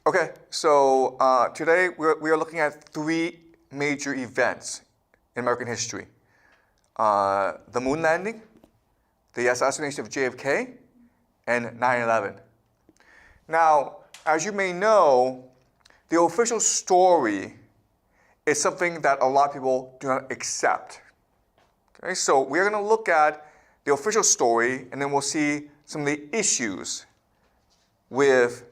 Okay, so today we are looking at three major events in American history. The moon landing, the assassination of JFK, and 9/11. Now, as you may know, the official story is something that a lot of people do not accept. Okay, so we're going to look at the official story, and then we'll see some of the issues with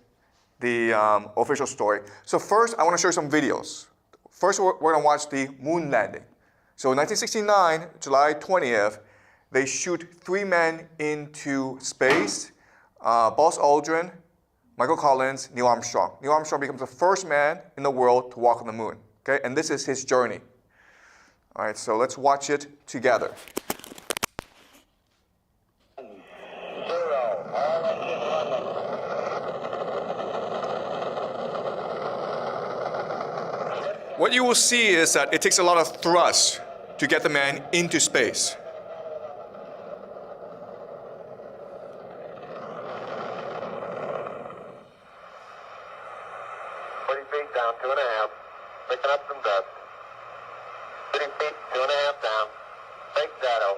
the official story. So first, I want to show you some videos. First, we're going to watch the moon landing. So in 1969, July 20th, they shoot three men into space, Buzz Aldrin, Michael Collins, Neil Armstrong. Neil Armstrong becomes the first man in the world to walk on the moon. Okay, and this is his journey. All right, so let's watch it together. What you will see is that it takes a lot of thrust to get the man into space. 40 feet down, 2.5. Picking up some dust. 30 feet, 2.5 down. Big shadow.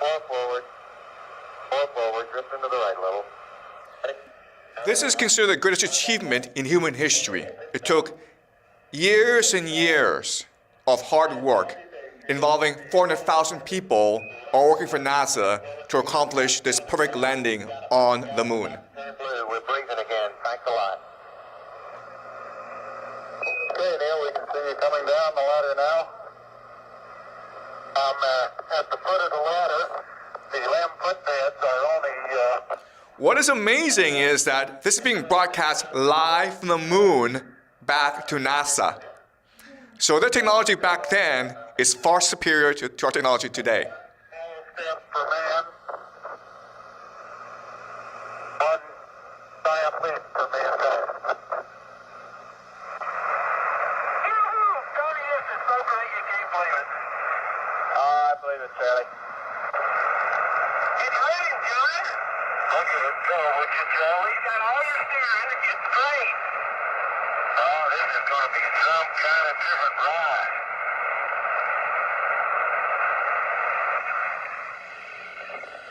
4 forward, drift into the right a little. This is considered the greatest achievement in human history. It took years and years of hard work involving 400,000 people all working for NASA to accomplish this perfect landing on the moon. We're breathing again. Thanks a lot. Okay, Neil, we can see you coming down the ladder now. I'm at the foot of the ladder. The 11-foot beds are only... What is amazing is that this is being broadcast live from the moon back to NASA. So their technology back then is far superior to our technology today. 12 steps per man. 1 diaphragm per mankind. Tony, this is so great you can't believe it. I believe it, Charlie. It's raining, Johnny. Look at it go, would you, Charlie? You got all your steering to get straight. Oh, this is going to be some kind of different ride.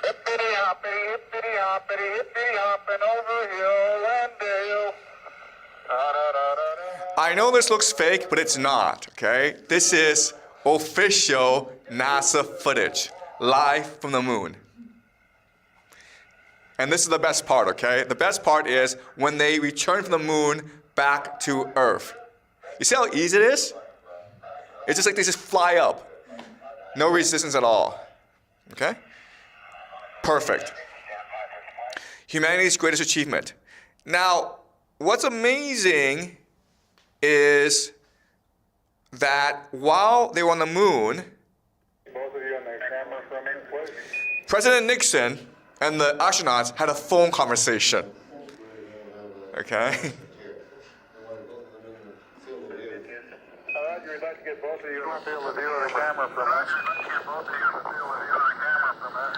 Hippity hoppity, hippity hoppity, hippity hopping over hill and dale. I know this looks fake, but it's not, okay? This is official NASA footage, live from the moon. And this is the best part, okay? The best part is when they return from the moon back to Earth. You see how easy it is? It's just like they just fly up. No resistance at all, okay? Perfect. Humanity's greatest achievement. Now, what's amazing is that while they were on the moon, President Nixon and the astronauts had a phone conversation. Okay? We'd like to get both of you in the field of view of the camera from us.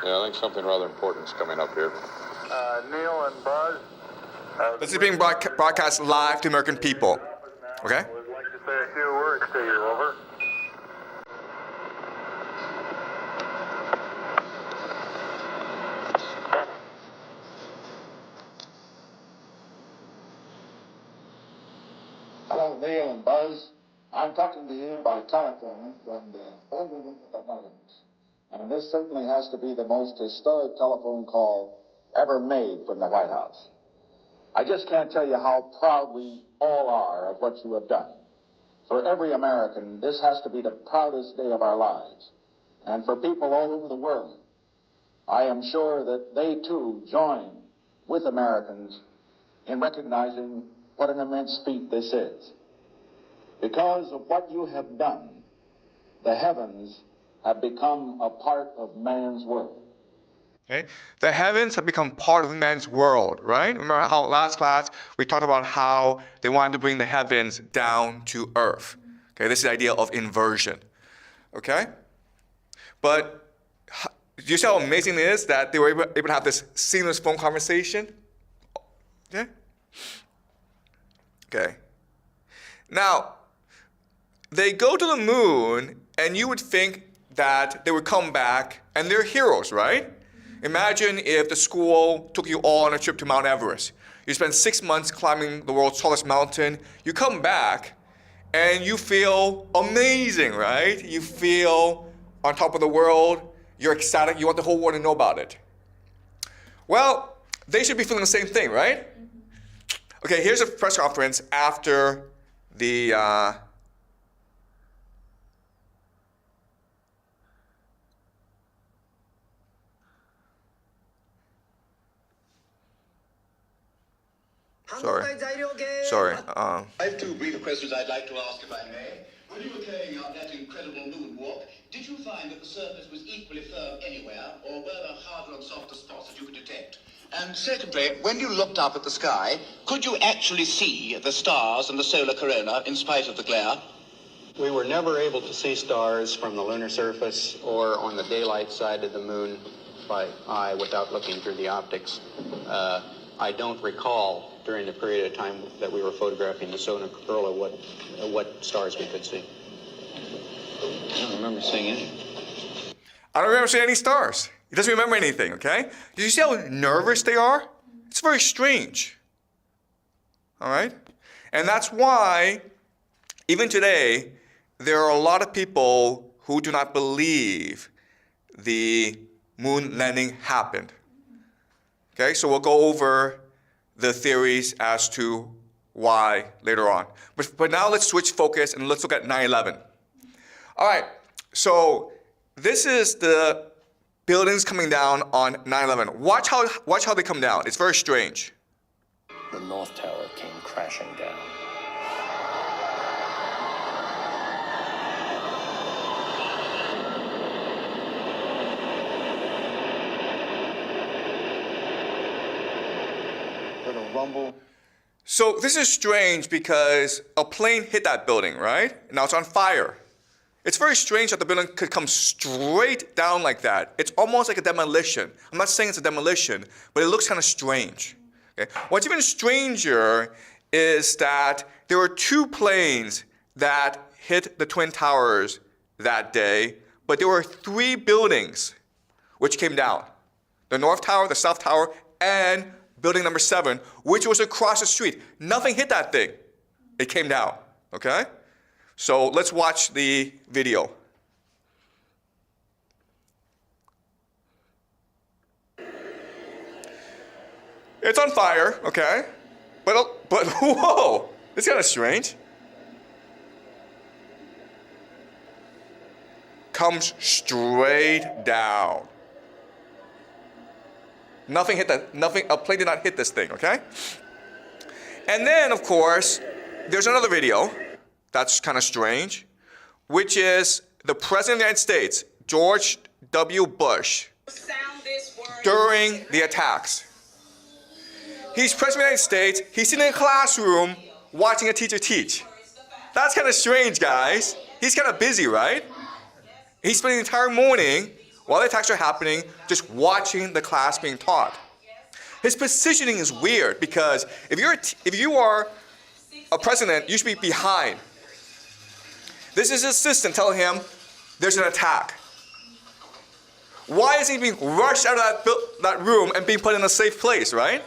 Yeah, I think something rather important is coming up here. Neil and Buzz. This is being broadcast live to American people. Okay? We'd like to say a few words to you, over. Hello, Neil and Buzz. I'm talking to you by telephone from the Oval of the Netherlands. And this certainly has to be the most historic telephone call ever made from the White House. I just can't tell you how proud we all are of what you have done. For every American, this has to be the proudest day of our lives. And for people all over the world, I am sure that they too join with Americans in recognizing what an immense feat this is. Because of what you have done, the heavens have become a part of man's world. Okay? The heavens have become part of man's world, right? Remember how last class we talked about how they wanted to bring the heavens down to earth. Okay, this is the idea of inversion. Okay? But do you see how amazing it is that they were able to have this seamless phone conversation? Okay? Now, they go to the moon, and you would think that they would come back, and they're heroes, right? Imagine if the school took you all on a trip to Mount Everest. You spend 6 months climbing the world's tallest mountain. You come back, and you feel amazing, right? You feel on top of the world. You're ecstatic. You want the whole world to know about it. Well, they should be feeling the same thing, right? Okay, here's a press conference after the Sorry. I have two brief questions I'd like to ask, if I may. When you were carrying out that incredible moonwalk, did you find that the surface was equally firm anywhere, or were there harder and softer spots that you could detect? And secondly, when you looked up at the sky, could you actually see the stars and the solar corona in spite of the glare? We were never able to see stars from the lunar surface or on the daylight side of the moon by eye without looking through the optics. I don't recall during the period of time that we were photographing the solar corona what stars we could see. I don't remember seeing any. I don't remember seeing any stars. He doesn't remember anything, okay? Did you see how nervous they are? It's very strange. All right? And that's why, even today, there are a lot of people who do not believe the moon landing happened. Okay, so we'll go over the theories as to why later on. But now let's switch focus and let's look at 9/11. All right, so this is the buildings coming down on 9/11. Watch how they come down. It's very strange. The North Tower came crashing down. Rumble. So this is strange because a plane hit that building, right? Now it's on fire. It's very strange that the building could come straight down like that. It's almost like a demolition. I'm not saying it's a demolition, but it looks kind of strange. Okay? What's even stranger is that there were two planes that hit the Twin Towers that day, but there were three buildings which came down. The North Tower, the South Tower, and building number 7, which was across the street. Nothing hit that thing. It came down, okay? So let's watch the video. It's on fire, okay? But whoa, it's kind of strange. Comes straight down. Nothing hit that, a plane did not hit this thing, okay? And then, of course, there's another video that's kind of strange, which is the President of the United States, George W. Bush, during the attacks. He's President of the United States, he's sitting in a classroom watching a teacher teach. That's kind of strange, guys. He's kind of busy, right? He's spending the entire morning while the attacks are happening, just watching the class being taught. His positioning is weird because if you are a president, you should be behind. This is his assistant telling him there's an attack. Why is he being rushed out of that room and being put in a safe place, right?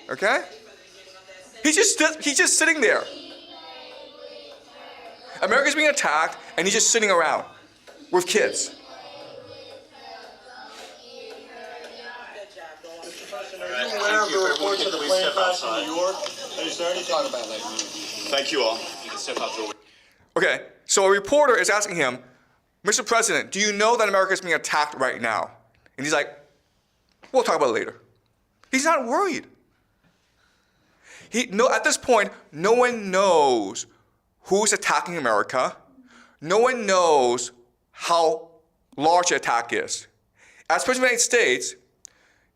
Okay? He's just sitting there. America's being attacked and he's just sitting around with kids. Aware of the reports of the plane crash in New York? Is there any talk about that? Thank you all. You can step out the way. Okay, so a reporter is asking him, Mr. President, do you know that America is being attacked right now? And he's like, we'll talk about it later. He's not worried. At this point, no one knows who's attacking America. No one knows how large the attack is. As President of the United States,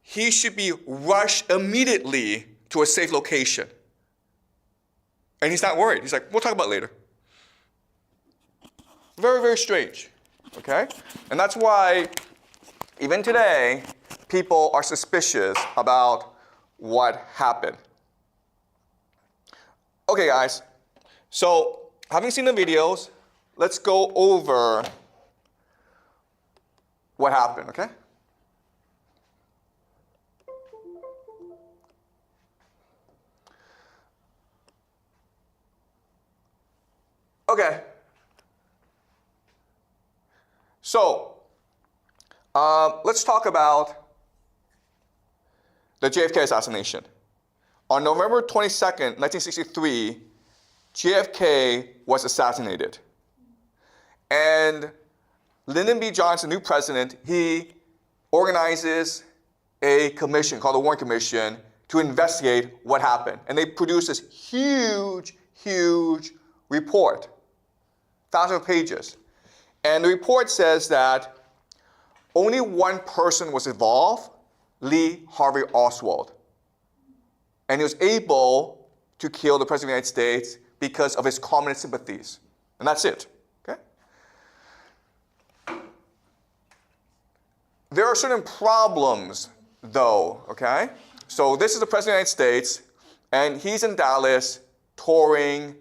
he should be rushed immediately to a safe location. And he's not worried. He's like, we'll talk about it later. Very, very strange, okay? And that's why, even today, people are suspicious about what happened. Okay, guys, So, having seen the videos, let's go over what happened, okay? Okay. So, let's talk about the JFK assassination. On November 22nd, 1963, JFK was assassinated. And Lyndon B. Johnson, new president, he organizes a commission called the Warren Commission to investigate what happened. And they produce this huge, huge report, thousands of pages. And the report says that only one person was involved, Lee Harvey Oswald. And he was able to kill the President of the United States because of his communist sympathies. And that's it, okay? There are certain problems, though, okay? So this is the President of the United States, and he's in Dallas touring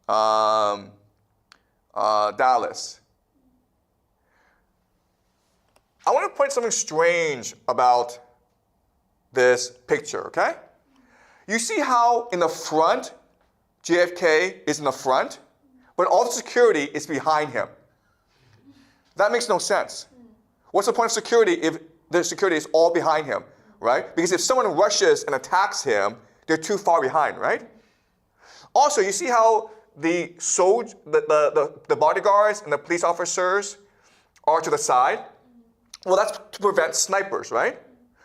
Dallas. I want to point something strange about this picture, okay? You see how in the front, JFK is in the front, but all the security is behind him. That makes no sense. What's the point of security if the security is all behind him, right? Because if someone rushes and attacks him, they're too far behind, right? Also, you see how the bodyguards and the police officers are to the side? Well, that's to prevent snipers, right?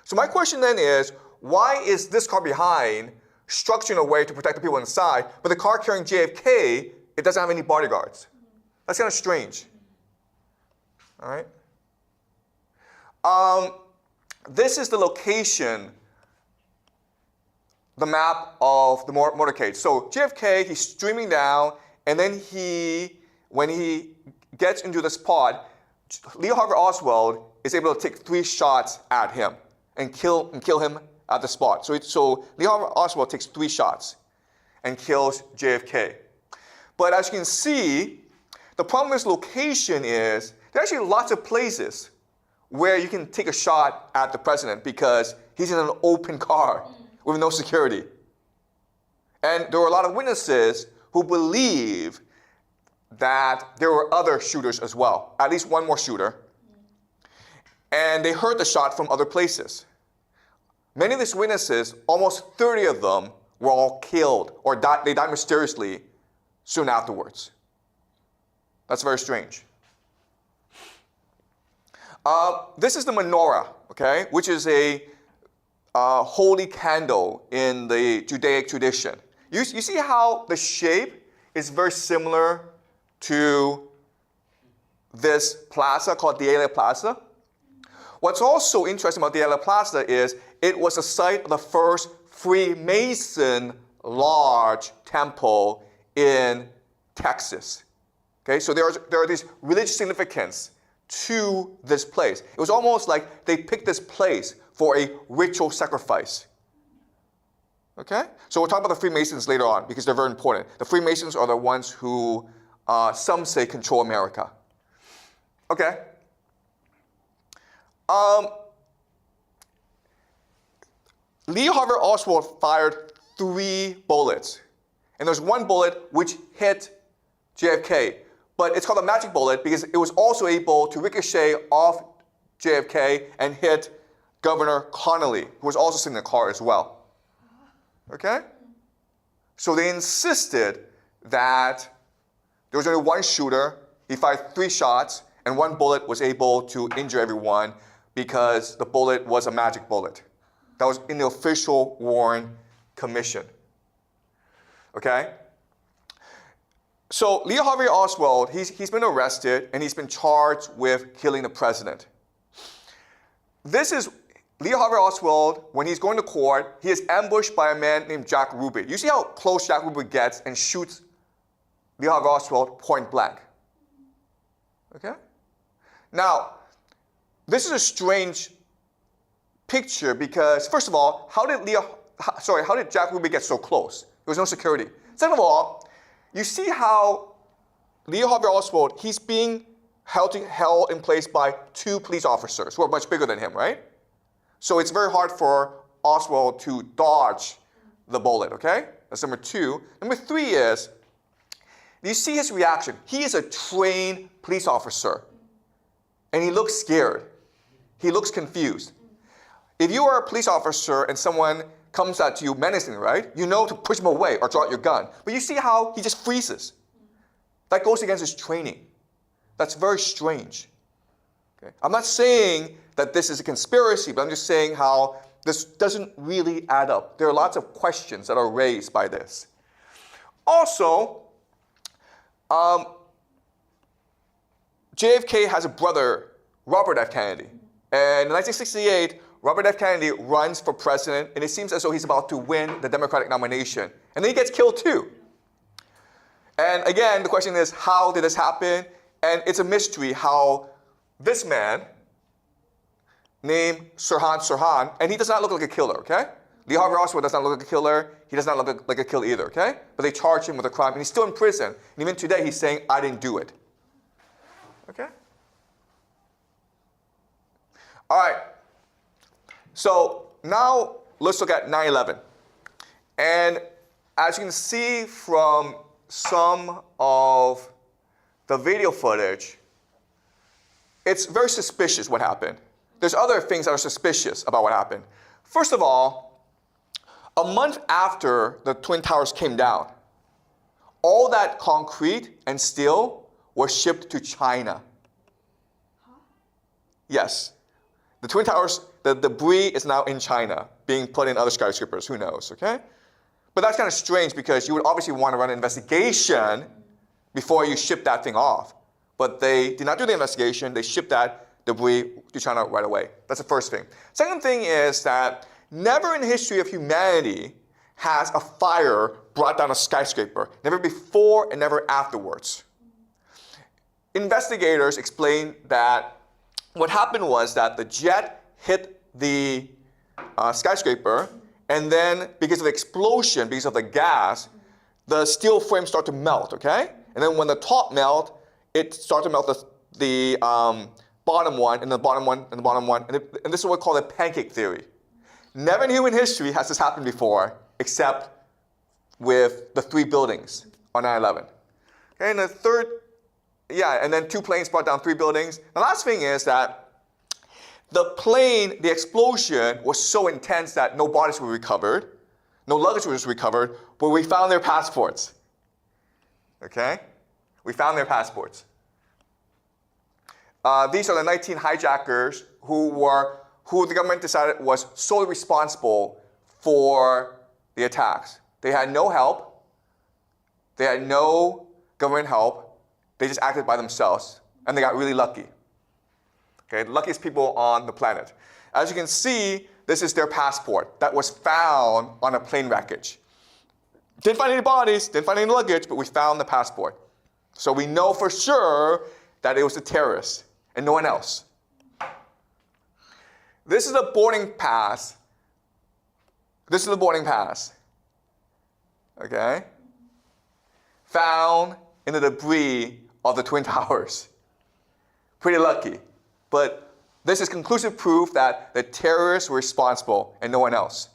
So my question then is, why is this car behind structured in a way to protect the people inside, but the car carrying JFK, it doesn't have any bodyguards? That's kind of strange. All right? This is the location, the map of the motorcade. So JFK, he's streaming down, and then when he gets into the spot, Lee Harvey Oswald is able to take 3 shots at him and kill him at the spot. So Lee Harvey Oswald takes 3 shots and kills JFK. But as you can see, the problem with this location is there are actually lots of places where you can take a shot at the president because he's in an open car with no security. And there were a lot of witnesses who believe that there were other shooters as well, at least one more shooter. And they heard the shot from other places. Many of these witnesses, almost 30 of them, were all killed or they died mysteriously soon afterwards. That's very strange. This is the menorah, okay, which is a holy candle in the Judaic tradition. You see how the shape is very similar to this plaza called Dealey Plaza? What's also interesting about Dealey Plaza is it was the site of the first Freemason large temple in Texas. Okay, so there are these religious significance to this place. It was almost like they picked this place for a ritual sacrifice. Okay? So we'll talk about the Freemasons later on because they're very important. The Freemasons are the ones who some say control America. Okay. Lee Harvey Oswald fired 3 bullets. And there's one bullet which hit JFK. But it's called a magic bullet because it was also able to ricochet off JFK and hit Governor Connolly, who was also sitting in the car as well. Okay? So they insisted that there was only one shooter. He fired 3 shots, and 1 bullet was able to injure everyone because the bullet was a magic bullet. That was in the official Warren Commission. Okay? So Lee Harvey Oswald, he's been arrested and he's been charged with killing the president. This is Lee Harvey Oswald, when he's going to court, he is ambushed by a man named Jack Ruby. You see how close Jack Ruby gets and shoots Lee Harvey Oswald point blank. Okay? Now, this is a strange picture because, first of all, how did Jack Ruby get so close? There was no security. Second of all, you see how Lee Harvey Oswald, he's being held in place by 2 police officers who are much bigger than him, right? So it's very hard for Oswald to dodge the bullet, okay? That's number 2. Number 3 is, you see his reaction. He is a trained police officer, and he looks scared. He looks confused. If you are a police officer and someone comes at you menacingly, right? You know to push him away or draw out your gun. But you see how he just freezes. That goes against his training. That's very strange. Okay? I'm not saying that this is a conspiracy, but I'm just saying how this doesn't really add up. There are lots of questions that are raised by this. Also, JFK has a brother, Robert F. Kennedy. And in 1968, Robert F. Kennedy runs for president, and it seems as though he's about to win the Democratic nomination. And then he gets killed too. And again, the question is, how did this happen? And it's a mystery how this man, named Sirhan, and he does not look like a killer, okay? Lee Harvey Oswald does not look like a killer. He does not look like a killer either, okay? But they charge him with a crime, and he's still in prison. And even today, he's saying, I didn't do it. Okay? All right. So now let's look at 9/11. And as you can see from some of the video footage, it's very suspicious what happened. There's other things that are suspicious about what happened. First of all, a month after the Twin Towers came down, all that concrete and steel was shipped to China. Yes. The Twin Towers, the debris is now in China, being put in other skyscrapers. Who knows, okay? But that's kind of strange because you would obviously want to run an investigation before you ship that thing off. But they did not do the investigation. They shipped that debris to China right away. That's the first thing. Second thing is that never in the history of humanity has a fire brought down a skyscraper. Never before and never afterwards. Investigators explained that what happened was that the jet hit the skyscraper, and then because of the explosion, because of the gas, the steel frame started to melt, okay? And then when the top melt, it started to melt the bottom one, and the bottom one, and the bottom one, and this is what we call the pancake theory. Never in human history has this happened before, except with the 3 buildings on 9/11. Okay, and the third, and then 2 planes brought down 3 buildings. The last thing is that the plane, the explosion was so intense that no bodies were recovered, no luggage was recovered, but we found their passports. Okay? We found their passports. These are the 19 hijackers who the government decided was solely responsible for the attacks. They had no help. They had no government help. They just acted by themselves, and they got really lucky. Okay, the luckiest people on the planet. As you can see, this is their passport that was found on a plane wreckage. Didn't find any bodies, didn't find any luggage, but we found the passport. So we know for sure that it was a terrorist and no one else. This is a boarding pass. This is the boarding pass. Okay? Found in the debris of the Twin Towers. Pretty lucky. But this is conclusive proof that the terrorists were responsible and no one else.